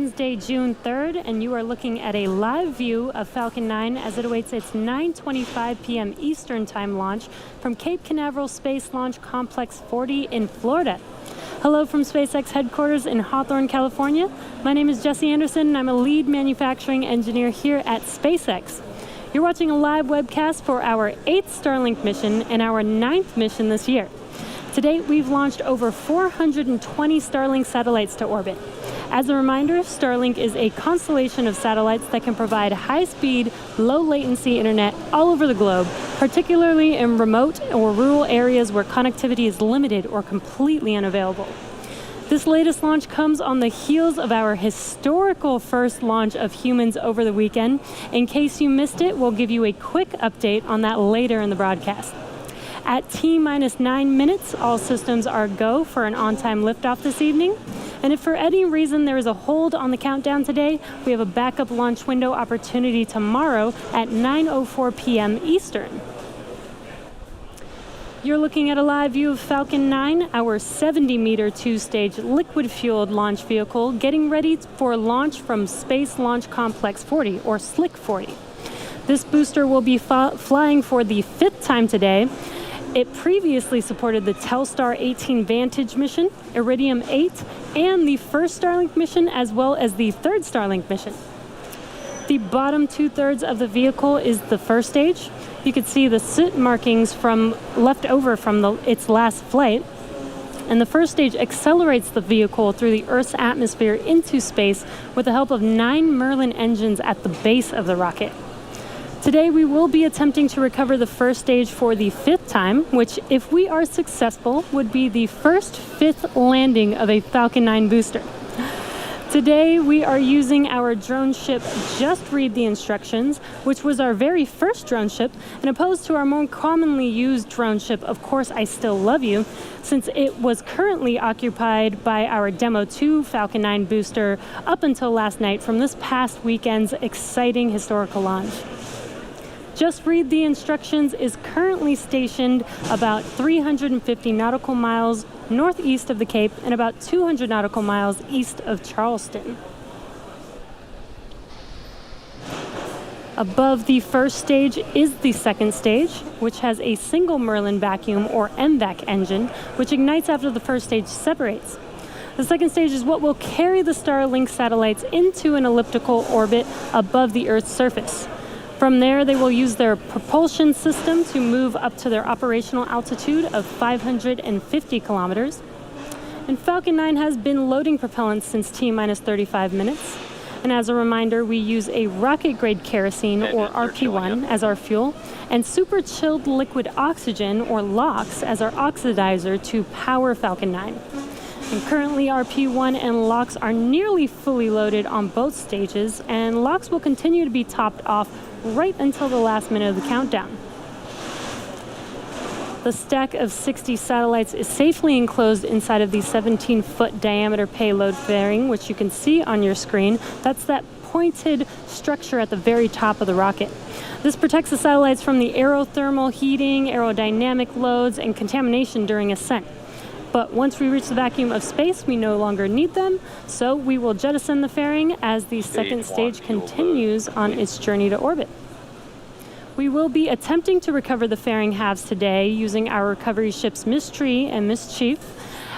Wednesday, June 3rd, and you are looking at a live view of Falcon 9 as it awaits its 9:25 p.m. Eastern Time launch from Cape Canaveral Space Launch Complex 40 in Florida. Hello from Spacex headquarters in Hawthorne, California. My name is Jesse Anderson, and I'm a lead manufacturing engineer here at Spacex. You're watching a live webcast for our 8th Starlink mission and our 9th mission this year. To date, we've launched over 420 Starlink satellites to orbit. As a reminder, Starlink is a constellation of satellites that can provide high-speed, low-latency internet all over the globe, particularly in remote or rural areas where connectivity is limited or completely unavailable. This latest launch comes on the heels of our historical first launch of humans over the weekend. In case you missed it, we'll give you a quick update on that later in the broadcast. At T-9 minutes, all systems are go for an on-time liftoff this evening. And if for any reason there is a hold on the countdown today, we have a backup launch window opportunity tomorrow at 9:04 p.m. Eastern. You're looking at a live view of Falcon 9, our 70-meter two-stage liquid-fueled launch vehicle, getting ready for launch from Space Launch Complex 40, or SLC 40. This booster will be flying for the 5th time today. It previously supported the Telstar 18 Vantage mission, Iridium 8, and the first Starlink mission, as well as the 3rd Starlink mission. The bottom 2/3 of the vehicle is the first stage. You can see the soot markings left over from its last flight. And the first stage accelerates the vehicle through the Earth's atmosphere into space with the help of 9 Merlin engines at the base of the rocket. Today, we will be attempting to recover the first stage for the 5th time, which, if we are successful, would be the first 5th landing of a Falcon 9 booster. Today, we are using our drone ship, Just Read the Instructions, which was our very first drone ship, and opposed to our more commonly used drone ship, Of Course I Still Love You, since it was currently occupied by our Demo 2 Falcon 9 booster up until last night from this past weekend's exciting historical launch. Just Read the Instructions is currently stationed about 350 nautical miles northeast of the Cape and about 200 nautical miles east of Charleston. Above the first stage is the second stage, which has a single Merlin vacuum or MVAC engine, which ignites after the first stage separates. The second stage is what will carry the Starlink satellites into an elliptical orbit above the Earth's surface. From there, they will use their propulsion system to move up to their operational altitude of 550 kilometers. And Falcon 9 has been loading propellant since T-minus 35 minutes. And as a reminder, we use a rocket-grade kerosene, or RP1, as our fuel, and super chilled liquid oxygen, or LOX, as our oxidizer to power Falcon 9. And currently, RP1 and LOX are nearly fully loaded on both stages, and LOX will continue to be topped off right until the last minute of the countdown. The stack of 60 satellites is safely enclosed inside of the 17-foot diameter payload fairing, which you can see on your screen. That's that pointed structure at the very top of the rocket. This protects the satellites from the aerothermal heating, aerodynamic loads, and contamination during ascent. But once we reach the vacuum of space, we no longer need them, so we will jettison the fairing as the second stage continues on its journey to orbit. We will be attempting to recover the fairing halves today using our recovery ships Mystery and Mischief.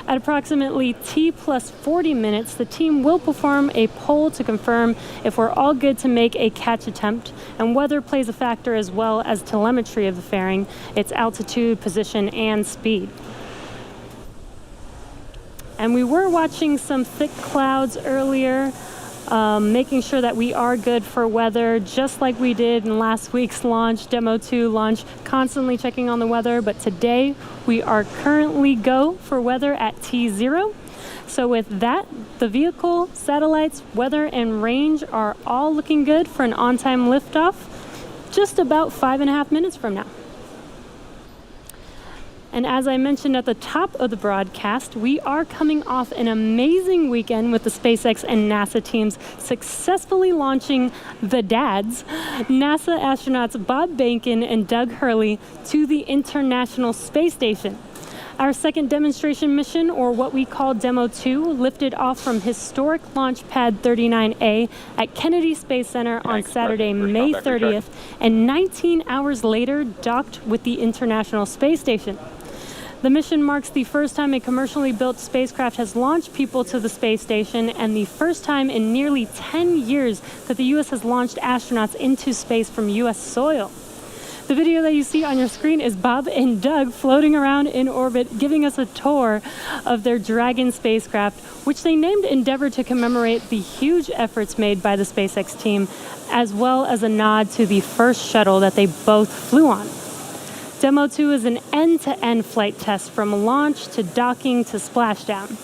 At approximately T plus 40 minutes, the team will perform a poll to confirm if we're all good to make a catch attempt, and weather plays a factor as well as telemetry of the fairing, its altitude, position, and speed. And we were watching some thick clouds earlier, making sure that we are good for weather, just like we did in last week's launch, Demo 2 launch, constantly checking on the weather. But today, we are currently go for weather at T0. So with that, the vehicle, satellites, weather, and range are all looking good for an on-time liftoff, just about 5.5 minutes from now. And as I mentioned at the top of the broadcast, we are coming off an amazing weekend with the SpaceX and NASA teams successfully launching the dads, NASA astronauts Bob Behnken and Doug Hurley, to the International Space Station. Our second demonstration mission, or what we call Demo 2, lifted off from historic Launch Pad 39A at Kennedy Space Center on Saturday, May 30th, and 19 hours later docked with the International Space Station. The mission marks the first time a commercially built spacecraft has launched people to the space station, and the first time in nearly 10 years that the U.S. has launched astronauts into space from U.S. soil. The video that you see on your screen is Bob and Doug floating around in orbit, giving us a tour of their Dragon spacecraft, which they named Endeavour to commemorate the huge efforts made by the SpaceX team, as well as a nod to the first shuttle that they both flew on. Demo 2 is an end-to-end flight test from launch to docking to splashdown.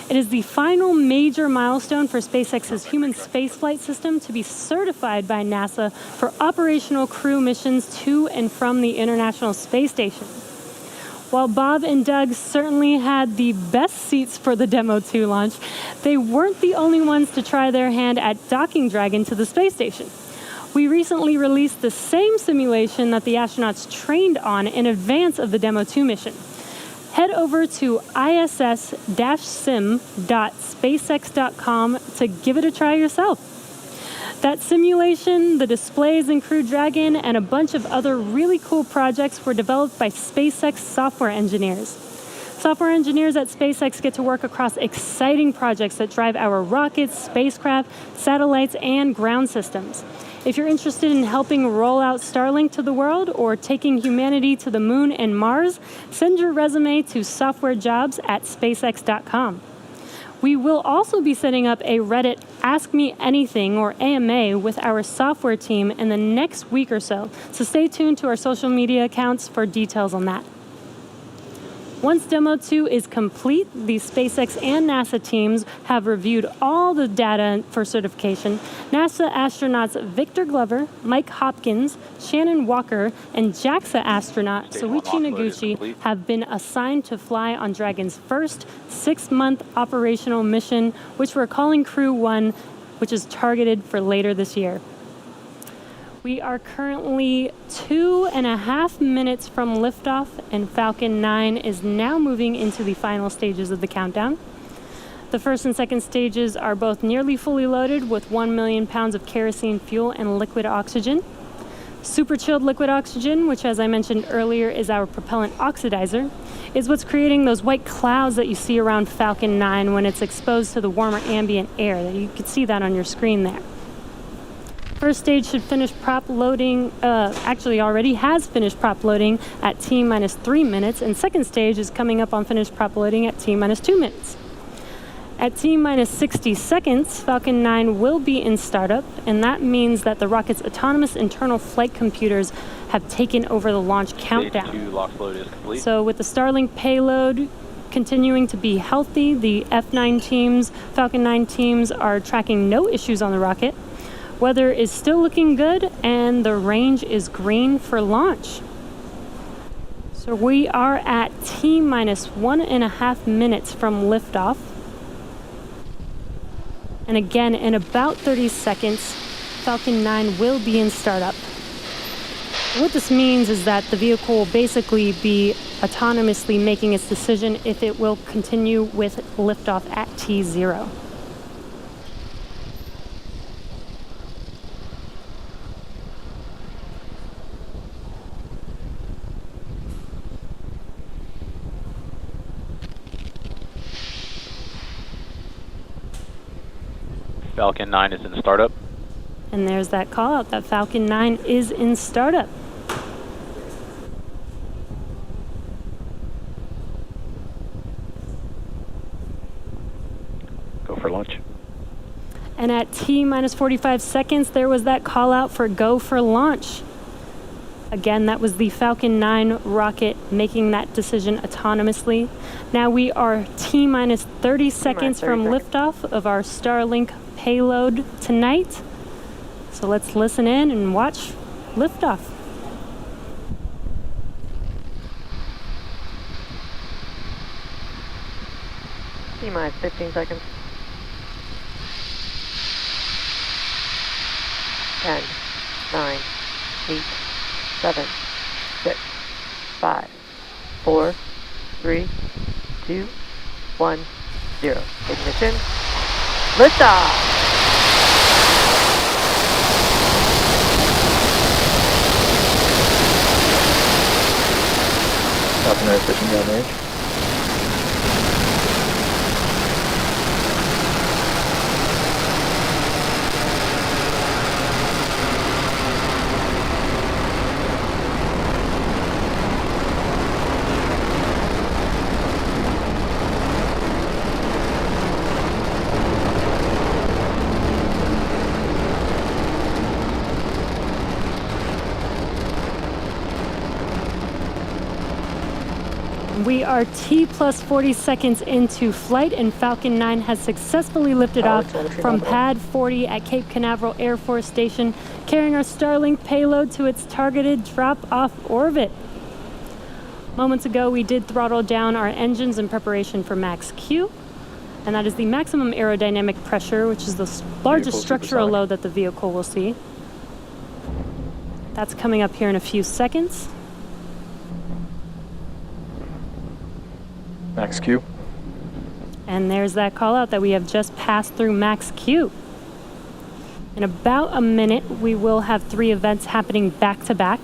It is the final major milestone for SpaceX's human spaceflight system to be certified by NASA for operational crew missions to and from the International Space Station. While Bob and Doug certainly had the best seats for the Demo 2 launch, they weren't the only ones to try their hand at docking Dragon to the space station. We recently released the same simulation that the astronauts trained on in advance of the Demo 2 mission. Head over to iss-sim.spacex.com to give it a try yourself. That simulation, the displays in Crew Dragon, and a bunch of other really cool projects were developed by SpaceX software engineers. Software engineers at SpaceX get to work across exciting projects that drive our rockets, spacecraft, satellites, and ground systems. If you're interested in helping roll out Starlink to the world or taking humanity to the moon and Mars, send your resume to softwarejobs@spacex.com. We will also be setting up a Reddit Ask Me Anything, or AMA, with our software team in the next week or so stay tuned to our social media accounts for details on that. Once Demo 2 is complete, the SpaceX and NASA teams have reviewed all the data for certification. NASA astronauts Victor Glover, Mike Hopkins, Shannon Walker, and JAXA astronaut Soichi Noguchi have been assigned to fly on Dragon's first 6-month operational mission, which we're calling Crew 1, which is targeted for later this year. We are currently 2.5 minutes from liftoff, and Falcon 9 is now moving into the final stages of the countdown. The first and second stages are both nearly fully loaded with 1 million pounds of kerosene fuel and liquid oxygen. Super chilled liquid oxygen, which as I mentioned earlier is our propellant oxidizer, is what's creating those white clouds that you see around Falcon 9 when it's exposed to the warmer ambient air. You can see that on your screen there. First stage should finish prop loading, actually already has finished prop loading at T-3 minutes, and second stage is coming up on finished prop loading at T-2 minutes. At T-60 seconds, Falcon 9 will be in startup, and that means that the rocket's autonomous internal flight computers have taken over the launch countdown. Stage 2 lock load is complete. So with the Starlink payload continuing to be healthy, the F9 teams, Falcon 9 teams are tracking no issues on the rocket. Weather is still looking good, and the range is green for launch. So we are at T-1.5 minutes from liftoff. And again, in about 30 seconds, Falcon 9 will be in startup. What this means is that the vehicle will basically be autonomously making its decision if it will continue with liftoff at T0. Falcon 9 is in startup. And there's that call out that Falcon 9 is in startup. Go for launch. And at T-45 seconds, there was that call out for go for launch. Again, that was the Falcon 9 rocket making that decision autonomously. Now we are T-30 seconds from liftoff of our Starlink payload tonight. So let's listen in and watch liftoff. T-minus 15 seconds. 10, 9, 8, 7, 6, 5, 4, 3, 2, 1, 0. Ignition. Liftoff! Falcon 9 pushing down range. We are T plus 40 seconds into flight, and Falcon 9 has successfully lifted Power off telemetry from nominal. Pad 40 at Cape Canaveral Air Force Station, carrying our Starlink payload to its targeted drop-off orbit. Moments ago, we did throttle down our engines in preparation for max Q, and that is the maximum aerodynamic pressure, which is the largest Vehicle structural supersonic. load that the vehicle will see. That's coming up here in a few seconds. Max Q. And there's that call out that we have just passed through max Q. In about a minute, we will have 3 events happening back to back.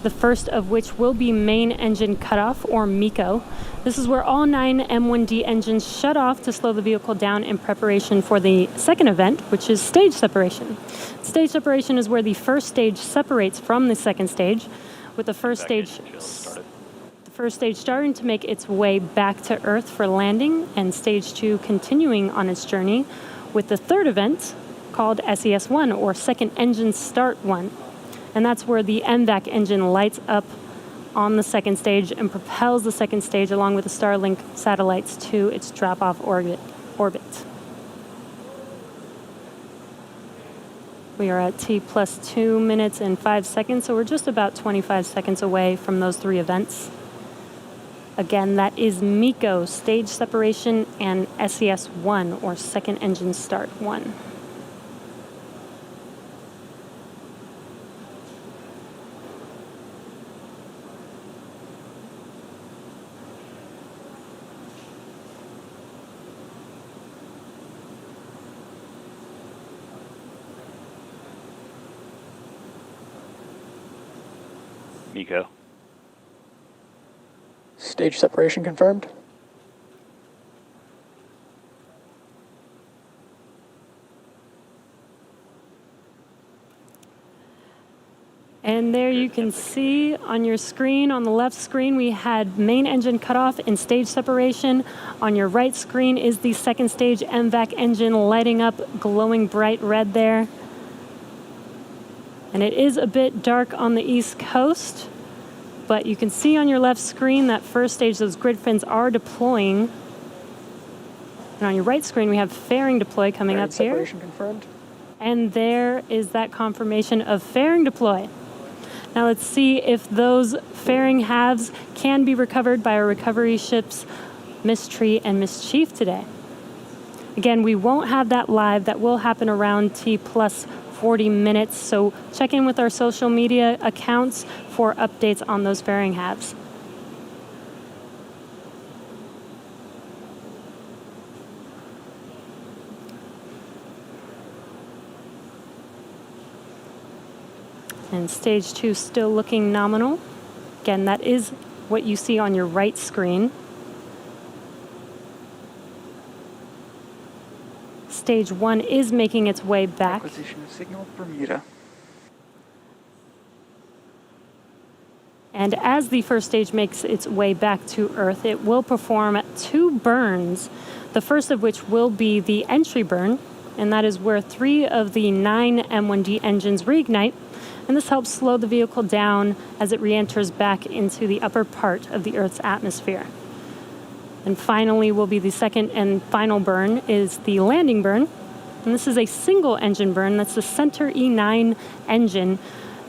The first of which will be main engine cutoff, or MECO. This is where all 9 M1D engines shut off to slow the vehicle down in preparation for the second event, which is stage separation. Stage separation is where the first stage separates from the second stage, with the first stage starting to make its way back to Earth for landing, and stage 2 continuing on its journey, with the third event called SES-1, or Second Engine Start 1. And that's where the MVAC engine lights up on the second stage and propels the second stage along with the Starlink satellites to its drop-off orbit. We are at T plus 2 minutes and 5 seconds, so we're just about 25 seconds away from those 3 events. Again, that is MECO, stage separation, and SES-1, or Second Engine Start 1. MECO. Stage separation confirmed. And there you can see on your screen, on the left screen, we had main engine cutoff and stage separation. On your right screen is the second stage MVAC engine lighting up, glowing bright red there. And it is a bit dark on the East Coast, but you can see on your left screen that first stage, those grid fins are deploying. And on your right screen, we have fairing deploy coming Fairing up here. separation confirmed. And there is that confirmation of fairing deploy. Now let's see if those fairing halves can be recovered by our recovery ships, Mystery and Mischief today. Again, we won't have that live. That will happen around T plus 40 minutes, so check in with our social media accounts for updates on those fairing halves. And stage 2 still looking nominal. Again, that is what you see on your right screen. Stage 1 is making its way back. Acquisition of signal, Bermuda. And as the first stage makes its way back to Earth, it will perform 2 burns, the first of which will be the entry burn, and that is where 3 of the 9 M1D engines reignite, and this helps slow the vehicle down as it re-enters back into the upper part of the Earth's atmosphere. And finally will be the second and final burn is the landing burn, and this is a single engine burn. That's the center E9 engine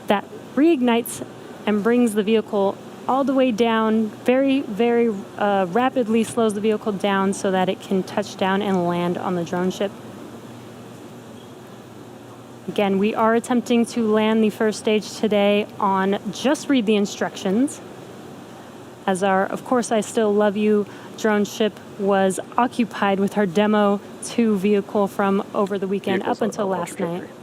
that reignites and brings the vehicle all the way down, very, very rapidly slows the vehicle down so that it can touch down and land on the drone ship. Again, we are attempting to land the first stage today on just read the instructions, as our Of Course I Still Love You drone ship was occupied with our Demo 2 vehicle from over the weekend Vehicles up on until nominal last night. trajectory.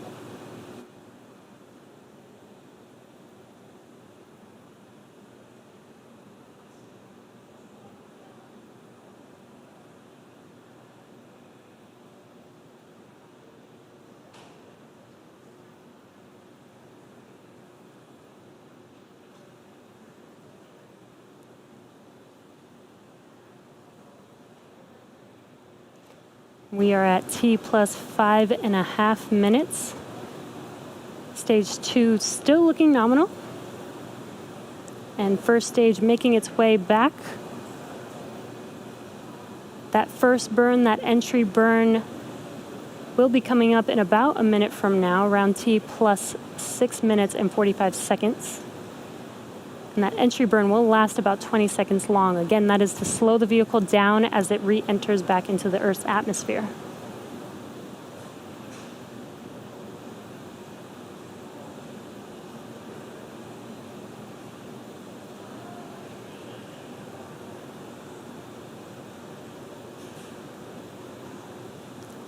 We are at T plus 5.5 minutes. Stage 2 still looking nominal. And first stage making its way back. That first burn, that entry burn, will be coming up in about a minute from now, around T plus 6 minutes and 45 seconds. And that entry burn will last about 20 seconds long. Again, that is to slow the vehicle down as it re-enters back into the Earth's atmosphere.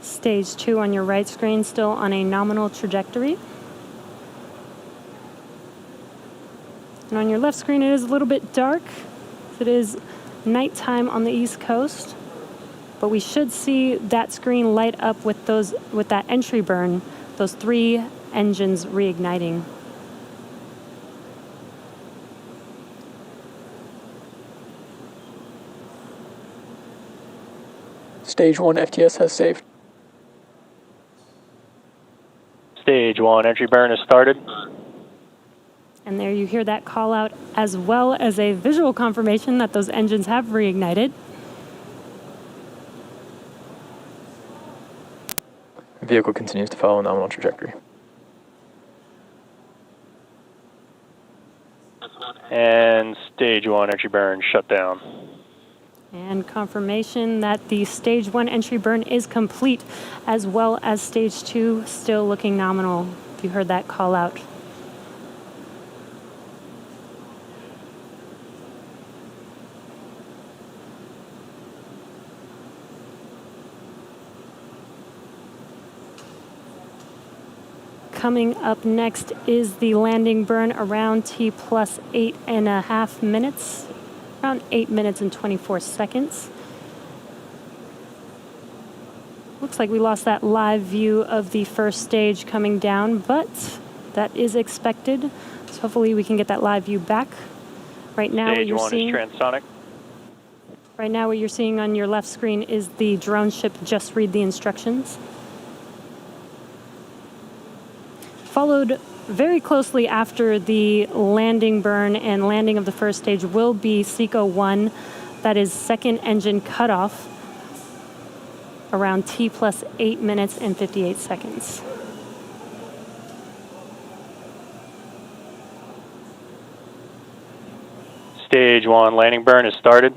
Stage 2 on your right screen, still on a nominal trajectory. And on your left screen, it is a little bit dark. It is nighttime on the East Coast. But we should see that screen light up with that entry burn, those 3 engines reigniting. Stage 1 FTS has saved. Stage 1 entry burn has started. And there you hear that call out, as well as a visual confirmation that those engines have reignited. The vehicle continues to follow a nominal trajectory. And stage 1 entry burn shut down. And confirmation that the stage 1 entry burn is complete, as well as stage 2 still looking nominal. If you heard that call out. Coming up next is the landing burn around T plus 8.5 minutes, around 8 minutes and 24 seconds. Looks like we lost that live view of the first stage coming down, but that is expected. So hopefully we can get that live view back. Right now, Stage 1 is transonic. Right now, what you're seeing on your left screen is the drone ship just read the instructions. Followed very closely after the landing burn and landing of the first stage will be SECO 1, that is second engine cutoff, around T plus 8 minutes and 58 seconds. Stage 1 landing burn has started.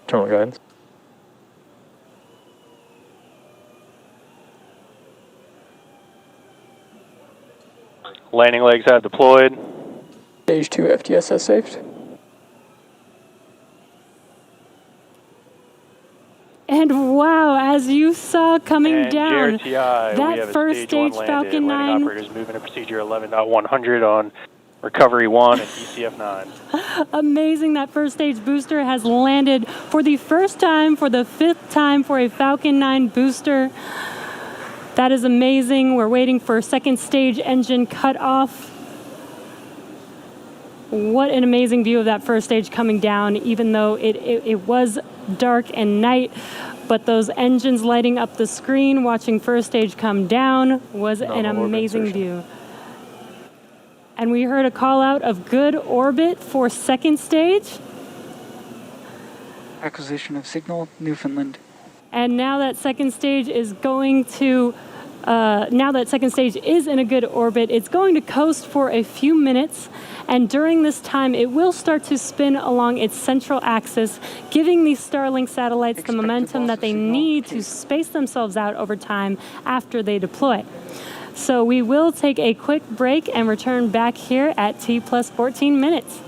Terminal guidance. Landing legs have deployed. Stage 2 FTS has saved. And wow, as you saw coming And down, JRTI, we that have a first stage 1 stage landed. Falcon Landing 9, operators moving to procedure 11.100 on recovery 1 and DCF 9. amazing, that first stage booster has landed for the first time, for the 5th time for a Falcon 9 booster. That is amazing. We're waiting for second stage engine cut off. What an amazing view of that first stage coming down, even though it was dark and night. But those engines lighting up the screen, watching first stage come down, was an amazing view. And we heard a call out of good orbit for second stage. Acquisition of signal, Newfoundland. And now that second stage is going to, now that second stage is in a good orbit, it's going to coast for a few minutes. And during this time, it will start to spin along its central axis, giving these Starlink satellites the momentum that they need to space themselves out over time after they deploy. So we will take a quick break and return back here at T plus 14 minutes.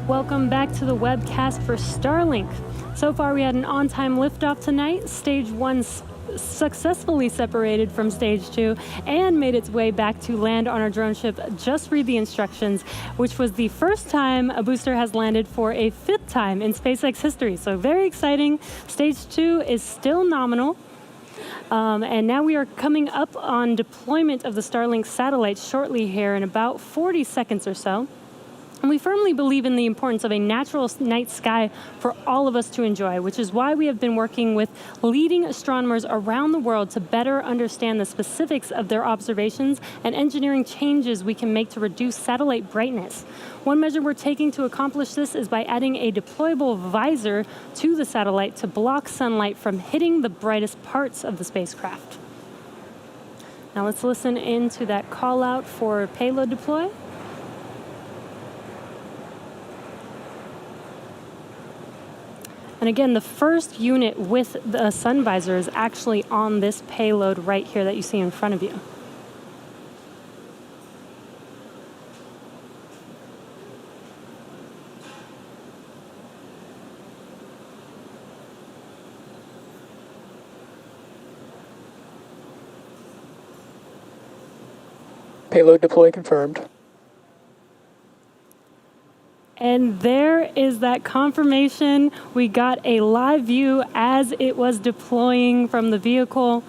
Welcome back to the webcast for Starlink. So far we had an on-time liftoff tonight. Stage 1 successfully separated from Stage 2 and made its way back to land on our drone ship. Just read the instructions, which was the first time a booster has landed for a 5th time in SpaceX history. So very exciting. Stage 2 is still nominal. And now we are coming up on deployment of the Starlink satellites shortly here in about 40 seconds or so. And we firmly believe in the importance of a natural night sky for all of us to enjoy, which is why we have been working with leading astronomers around the world to better understand the specifics of their observations and engineering changes we can make to reduce satellite brightness. One measure we're taking to accomplish this is by adding a deployable visor to the satellite to block sunlight from hitting the brightest parts of the spacecraft. Now let's listen into that call out for payload deploy. And again, the first unit with the sun visor is actually on this payload right here that you see in front of you. Payload deploy confirmed. And there is that confirmation. We got a live view as it was deploying from the vehicle.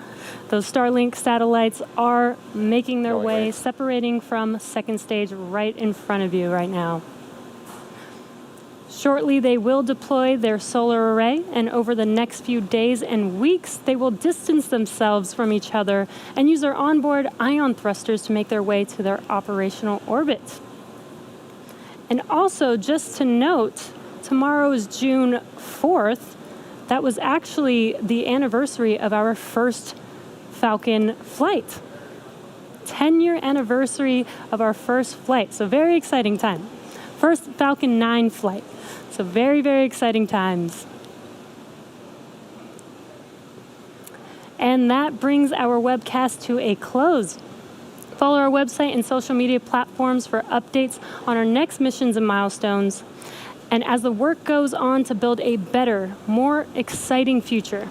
Those Starlink satellites are making their way, separating from second stage right in front of you right now. Shortly, they will deploy their solar array, and over the next few days and weeks, they will distance themselves from each other and use their onboard ion thrusters to make their way to their operational orbit. And also, just to note, tomorrow is June 4th. That was actually the anniversary of our first Falcon flight. 10-year anniversary of our first flight, so very exciting time. First Falcon 9 flight, so very, very exciting times. And that brings our webcast to a close. Follow our website and social media platforms for updates on our next missions and milestones. And as the work goes on to build a better, more exciting future,